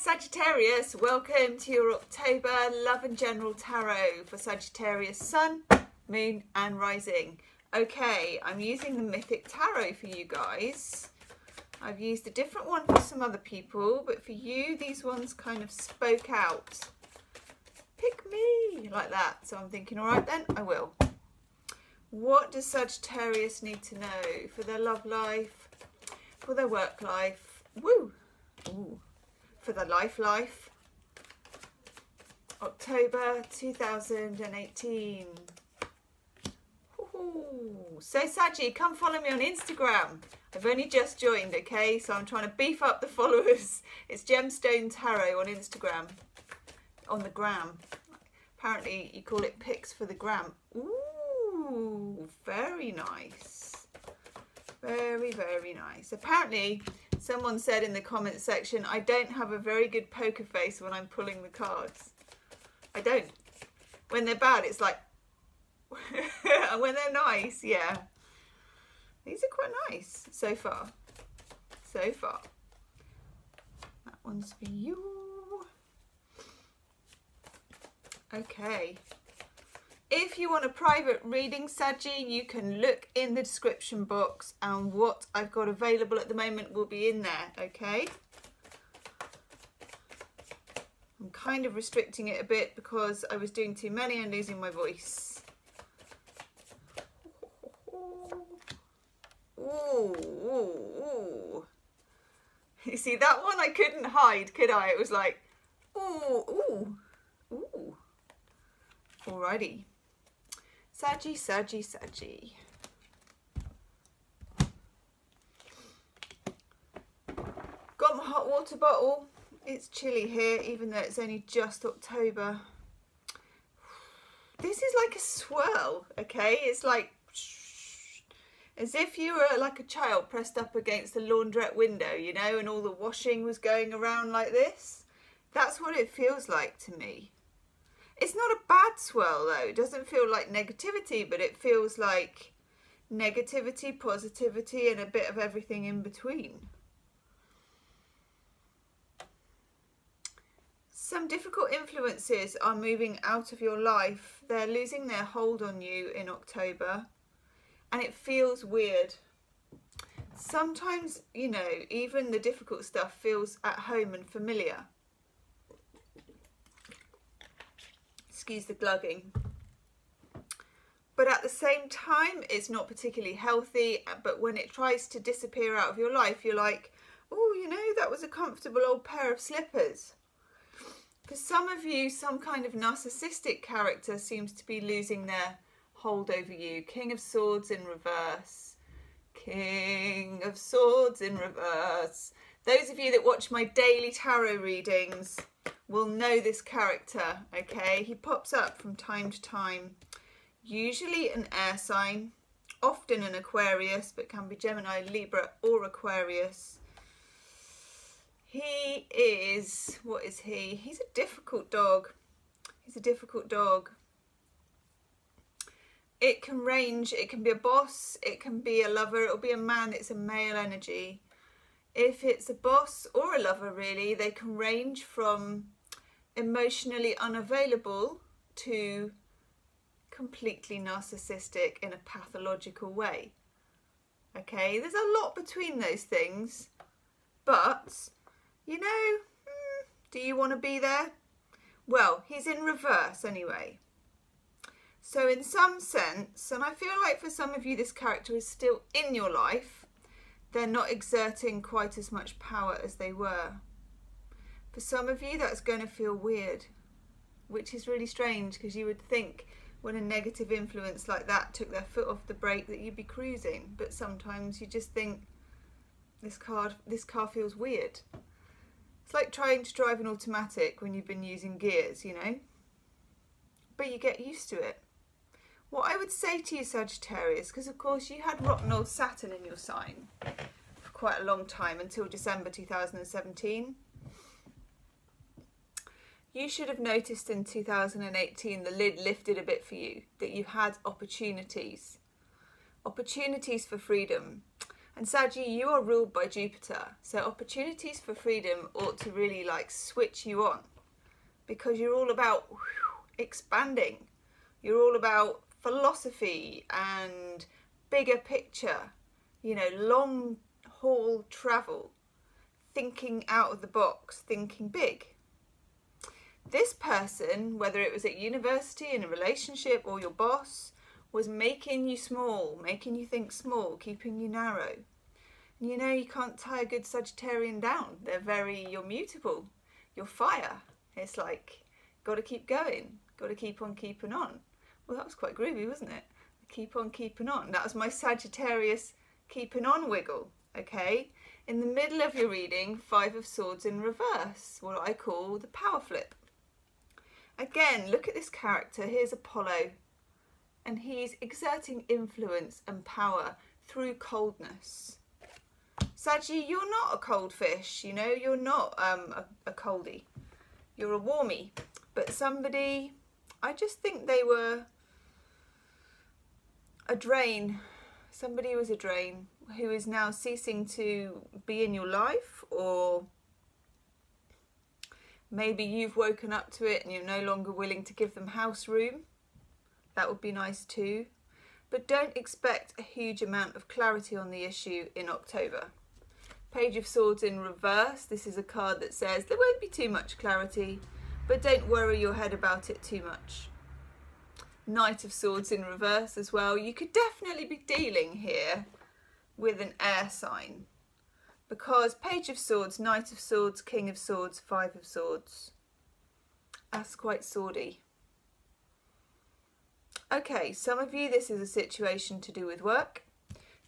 Sagittarius, welcome to your October Love and General Tarot for Sagittarius Sun, Moon and Rising. Okay, I'm using the Mythic Tarot for you guys. I've used a different one for some other people, but for you, these ones kind of spoke out. Pick me, like that. So I'm thinking, all right then, I will. What does Sagittarius need to know for their love life, for their work life, woo, ooh, for their life, October 2018. Ooh. So Saggy, come follow me on Instagram. I've only just joined, okay? So I'm trying to beef up the followers. It's Gemstone Tarot on Instagram, on the gram. Apparently you call it pics for the gram. Ooh, very nice. Very, very nice. Apparently someone said in the comment section, I don't have a very good poker face when I'm pulling the cards. I don't. When they're bad, it's like, and when they're nice, yeah. These are quite nice so far. So far. That one's for you. Okay. If you want a private reading, Saggy, you can look in the description box and what I've got available at the moment will be in there, okay? I'm kind of restricting it a bit because I was doing too many and losing my voice. Ooh, ooh, ooh. You see, that one I couldn't hide, could I? It was like, ooh, ooh, ooh. Alrighty. Saggy, Saggy, Saggy. Got my hot water bottle. It's chilly here, even though it's only just October. This is like a swirl, okay? It's like, as if you were like a child pressed up against the laundrette window, you know, and all the washing was going around like this. That's what it feels like to me. It's not a bad swirl though. It doesn't feel like negativity, but it feels like negativity, positivity, and a bit of everything in between. Some difficult influences are moving out of your life. They're losing their hold on you in October, and it feels weird. Sometimes, you know, even the difficult stuff feels at home and familiar. Excuse the glugging. But at the same time, it's not particularly healthy. But when it tries to disappear out of your life, you're like, oh, you know, that was a comfortable old pair of slippers. For some of you, some kind of narcissistic character seems to be losing their hold over you. King of Swords in reverse. King of Swords in reverse. Those of you that watch my daily tarot readings will know this character, okay? He pops up from time to time. Usually an air sign, often an Aquarius, but can be Gemini, Libra or Aquarius. He is, what is he? He's a difficult dog. He's a difficult dog. It can range, it can be a boss, it can be a lover, it'll be a man, it's a male energy. If it's a boss or a lover really, they can range from emotionally unavailable to completely narcissistic in a pathological way. Okay, there's a lot between those things, but you know, do you want to be there? Well, he's in reverse anyway. So in some sense, and I feel like for some of you this character is still in your life, they're not exerting quite as much power as they were. For some of you that's going to feel weird, which is really strange because you would think when a negative influence like that took their foot off the brake that you'd be cruising, but sometimes you just think this car feels weird. It's like trying to drive an automatic when you've been using gears, you know, but you get used to it. What I would say to you, Sagittarius, because of course you had rotten old Saturn in your sign for quite a long time until December 2017. You should have noticed in 2018 the lid lifted a bit for you, that you had opportunities for freedom. And Saggy, you are ruled by Jupiter. So opportunities for freedom ought to really like switch you on, because you're all about expanding. You're all about philosophy and bigger picture, you know, long haul travel, thinking out of the box, thinking big. This person, whether it was at university, in a relationship, or your boss, was making you small, making you think small, keeping you narrow. And you know, you can't tie a good Sagittarian down. You're mutable. You're fire. It's like, got to keep going. Got to keep on keeping on. Well, that was quite groovy, wasn't it? Keep on keeping on. That was my Sagittarius keeping on wiggle, okay? In the middle of your reading, 5 of Swords in reverse, what I call the power flip. Again, look at this character. Here's Apollo. And he's exerting influence and power through coldness. Saggy, you're not a cold fish, you know, you're not a coldie. You're a warmie. But somebody, I just think they were a drain. Somebody was a drain who is now ceasing to be in your life, or maybe you've woken up to it and you're no longer willing to give them house room. That would be nice too. But don't expect a huge amount of clarity on the issue in October. Page of Swords in reverse. This is a card that says there won't be too much clarity, but don't worry your head about it too much. Knight of Swords in reverse as well. You could definitely be dealing here with an air sign, because Page of Swords, Knight of Swords, King of Swords, 5 of Swords. That's quite swordy. Okay, some of you, this is a situation to do with work.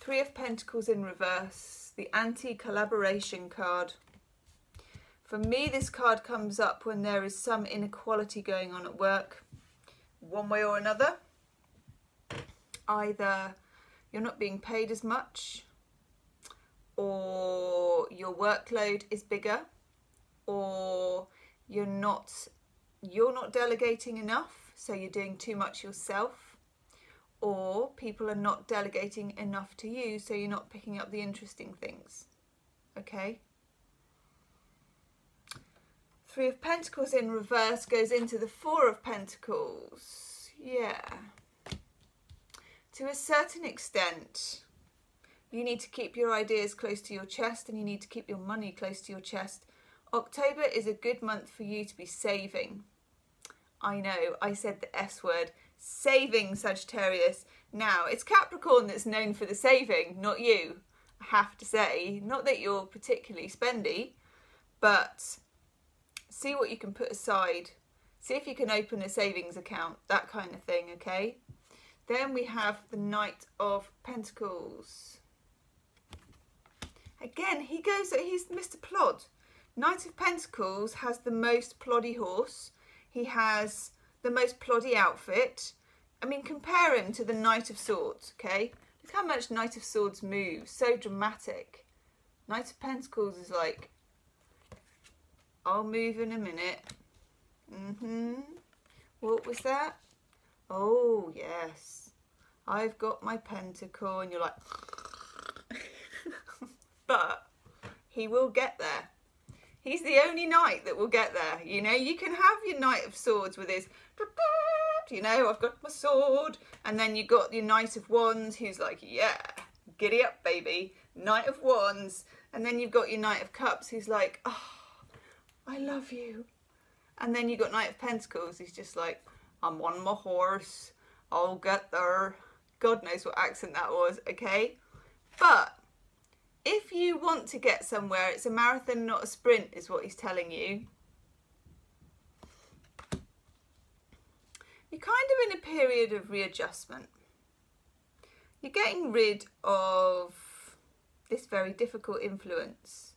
3 of Pentacles in reverse, the anti-collaboration card. For me, this card comes up when there is some inequality going on at work, one way or another. Either you're not being paid as much, or your workload is bigger, or you're not delegating enough, so you're doing too much yourself, or people are not delegating enough to you, so you're not picking up the interesting things. Okay? 3 of Pentacles in reverse goes into the 4 of Pentacles. Yeah. To a certain extent, you need to keep your ideas close to your chest, and you need to keep your money close to your chest. October is a good month for you to be saving. I know, I said the S word, saving, Sagittarius. Now, it's Capricorn that's known for the saving, not you, I have to say. Not that you're particularly spendy, but see what you can put aside. See if you can open a savings account, that kind of thing, okay? Then we have the Knight of Pentacles. Again, he's Mr. Plod. Knight of Pentacles has the most ploddy horse. He has the most ploddy outfit. I mean, compare him to the Knight of Swords, okay? Look how much Knight of Swords moves. So dramatic. Knight of Pentacles is like, I'll move in a minute. What was that? Oh, yes. I've got my pentacle. And you're like... But he will get there. He's the only knight that will get there. You know, you can have your Knight of Swords with his, you know, I've got my sword. And then you got your Knight of Wands who's like, yeah, giddy up, baby. Knight of Wands. And then you've got your Knight of Cups who's like, oh, I love you. And then you've got Knight of Pentacles who's just like, I'm on my horse. I'll get there. God knows what accent that was, okay? But if you want to get somewhere, it's a marathon, not a sprint, is what he's telling you. You're kind of in a period of readjustment. You're getting rid of this very difficult influence.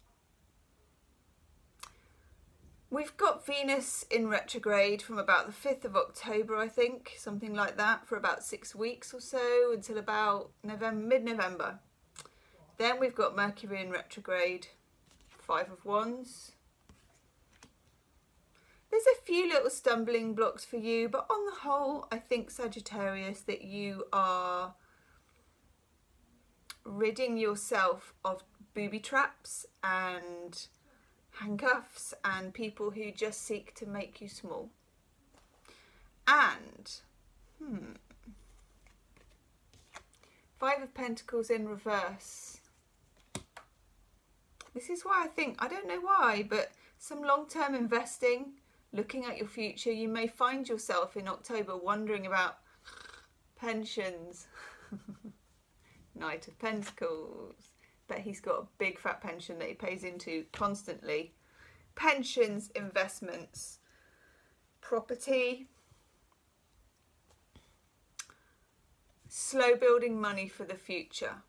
We've got Venus in retrograde from about the 5th of October, I think, something like that, for about 6 weeks or so, until about mid-November. Then we've got Mercury in retrograde, 5 of Wands. There's a few little stumbling blocks for you, but on the whole, I think, Sagittarius, that you are ridding yourself of booby traps and handcuffs and people who just seek to make you small. And, Five of Pentacles in reverse. This is why I think, I don't know why, but some long-term investing, looking at your future, you may find yourself in October wondering about pensions. Knight of Pentacles. Bet he's got a big fat pension that he pays into constantly. Pensions, investments, property. Slow building money for the future.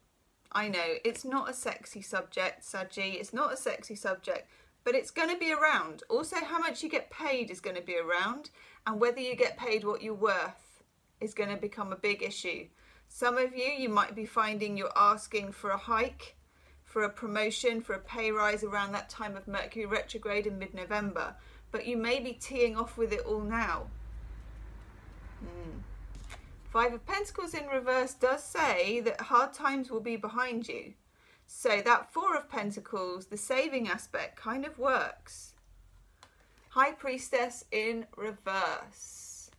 I know, it's not a sexy subject, Saggy. It's not a sexy subject, but it's going to be around. Also, how much you get paid is going to be around, and whether you get paid what you're worth is going to become a big issue. Some of you might be finding you're asking for a hike, for a promotion, for a pay rise around that time of Mercury retrograde in mid-November, but you may be teeing off with it all now. Five of Pentacles in reverse does say that hard times will be behind you. So that Four of Pentacles, the saving aspect, kind of works. High Priestess in reverse.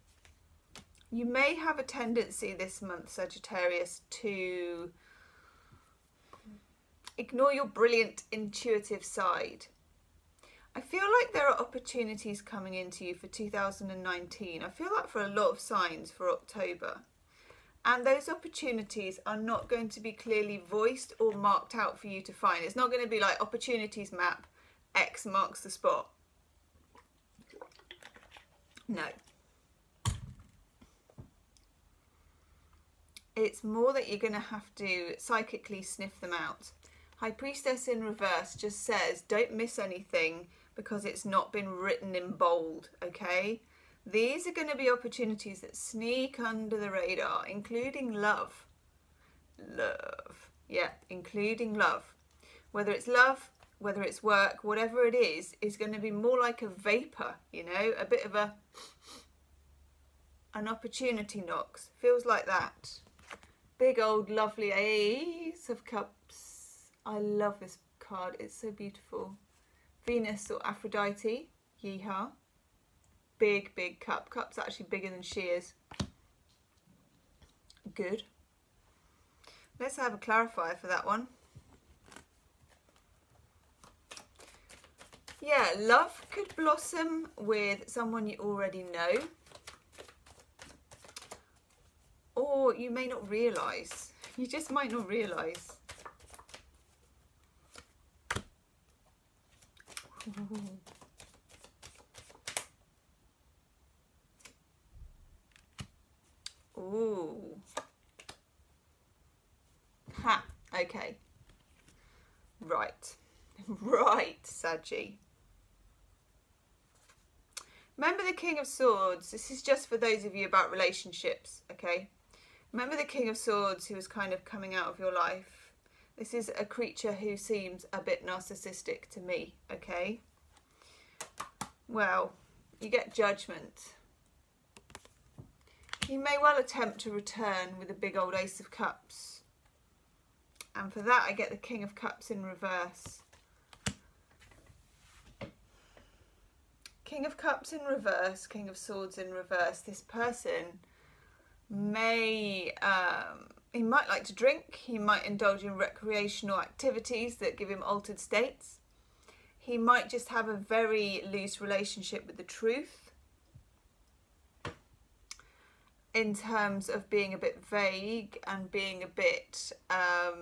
You may have a tendency this month, Sagittarius, to ignore your brilliant intuitive side. I feel like there are opportunities coming into you for 2019. I feel like for a lot of signs for October. And those opportunities are not going to be clearly voiced or marked out for you to find. It's not going to be like opportunities map, X marks the spot. No. It's more that you're going to have to psychically sniff them out. High Priestess in reverse just says, don't miss anything because it's not been written in bold, okay? These are going to be opportunities that sneak under the radar, including love. Love. Yeah, including love. Whether it's love, whether it's work, whatever it is going to be more like a vapor, you know, a bit of an opportunity knocks. Feels like that. Big old lovely Ace of Cups. I love this card. It's so beautiful. Venus or Aphrodite. Yeehaw. Big, big cup. Cup's actually bigger than she is. Good. Let's have a clarifier for that one. Yeah, love could blossom with someone you already know. Or you may not realise. You just might not realise. Ooh. Ha. Okay. Right. Right, Saggy. Remember the King of Swords. This is just for those of you about relationships, okay? Remember the King of Swords who was kind of coming out of your life. This is a creature who seems a bit narcissistic to me, okay? Well, you get Judgment. He may well attempt to return with a big old Ace of Cups. And for that I get the King of Cups in reverse. King of Cups in reverse, King of Swords in reverse. This person may, he might like to drink. He might indulge in recreational activities that give him altered states. He might just have a very loose relationship with the truth. In terms of being a bit vague and being a bit, I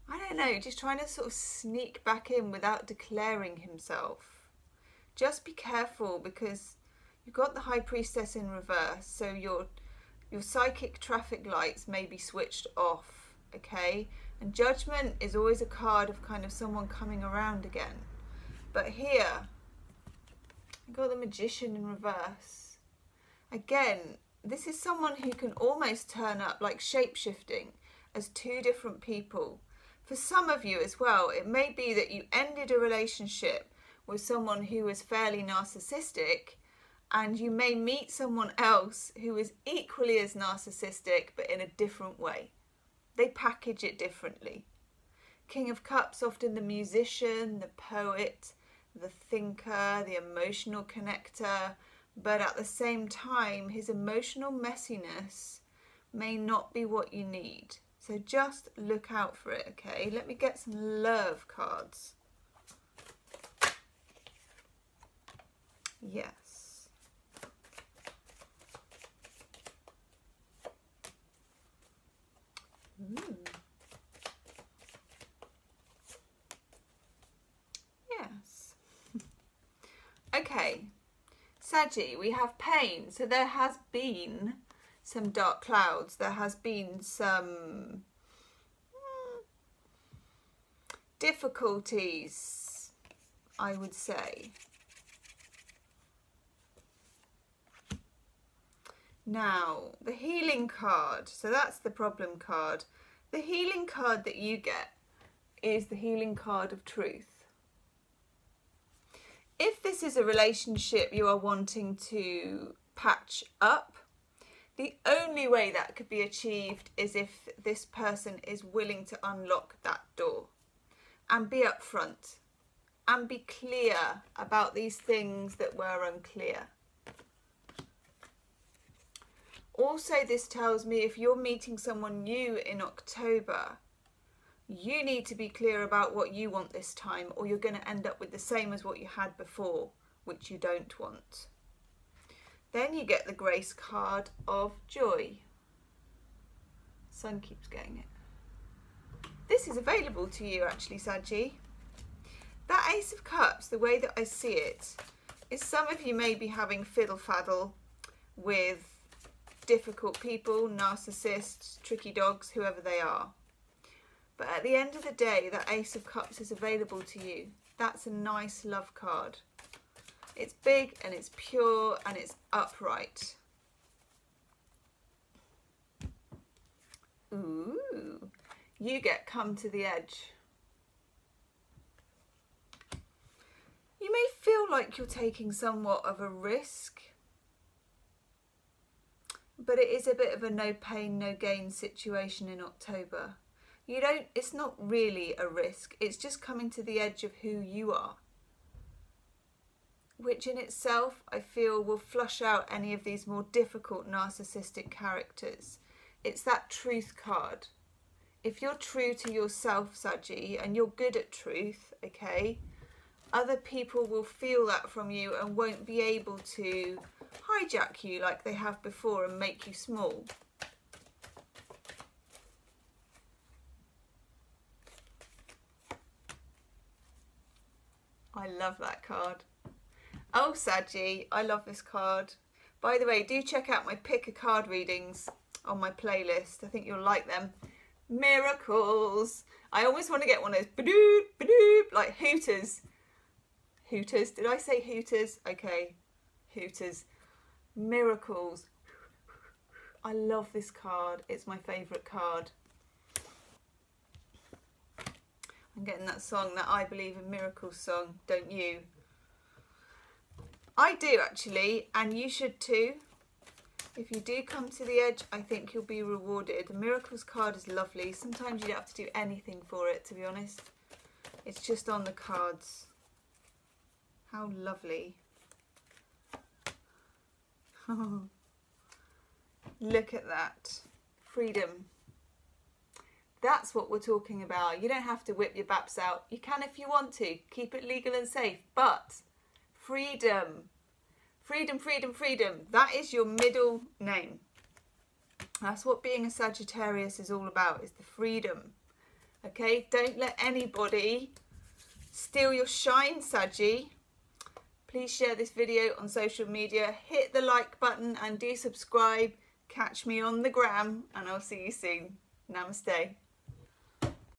don't know, just trying to sort of sneak back in without declaring himself. Just be careful because you've got the High Priestess in reverse, so your psychic traffic lights may be switched off, okay? And Judgment is always a card of kind of someone coming around again. But here, you've got the Magician in reverse. Again, this is someone who can almost turn up like shape-shifting as two different people. For some of you as well, it may be that you ended a relationship with someone who was fairly narcissistic and you may meet someone else who is equally as narcissistic but in a different way. They package it differently. King of Cups, often the musician, the poet, the thinker, the emotional connector, but at the same time, his emotional messiness may not be what you need. So just look out for it, okay? Let me get some love cards. Yes. Ooh. Yes. Okay. Saggy, we have pain. So there has been some dark clouds. There has been some difficulties, I would say. Now, the healing card. So that's the problem card. The healing card that you get is the healing card of truth. If this is a relationship you are wanting to patch up, the only way that could be achieved is if this person is willing to unlock that door and be upfront and be clear about these things that were unclear. Also, this tells me if you're meeting someone new in October, you need to be clear about what you want this time, or you're going to end up with the same as what you had before, which you don't want. Then you get the Grace card of joy. Sun keeps getting it. This is available to you actually, Saggy. That Ace of Cups, the way that I see it, is some of you may be having fiddle-faddle with difficult people, narcissists, tricky dogs, whoever they are. But at the end of the day, that Ace of Cups is available to you. That's a nice love card. It's big and it's pure and it's upright. Ooh, you get come to the edge. You may feel like you're taking somewhat of a risk, but it is a bit of a no pain, no gain situation in October. It's not really a risk, it's just coming to the edge of who you are, which in itself I feel will flush out any of these more difficult narcissistic characters. It's that truth card. If you're true to yourself, Saggy, and you're good at truth, okay, other people will feel that from you and won't be able to hijack you like they have before and make you small. I love that card. Oh, Saggy, I love this card. By the way, do check out my pick a card readings on my playlist. I think you'll like them. Miracles. I always want to get one of those ba-doop, ba-doop, like Hooters. Hooters. Did I say Hooters? Okay. Hooters. Miracles. I love this card. It's my favourite card. I'm getting that song, that I Believe in Miracles song, don't you? I do actually, and you should too. If you do come to the edge, I think you'll be rewarded. The Miracles card is lovely. Sometimes you don't have to do anything for it, to be honest. It's just on the cards. How lovely. Look at that. Freedom. That's what we're talking about. You don't have to whip your baps out. You can if you want to. Keep it legal and safe. But freedom. Freedom, freedom, freedom. That is your middle name. That's what being a Sagittarius is all about, is the freedom. Okay? Don't let anybody steal your shine, Saggy. Please share this video on social media. Hit the like button and do subscribe. Catch me on the gram and I'll see you soon. Namaste.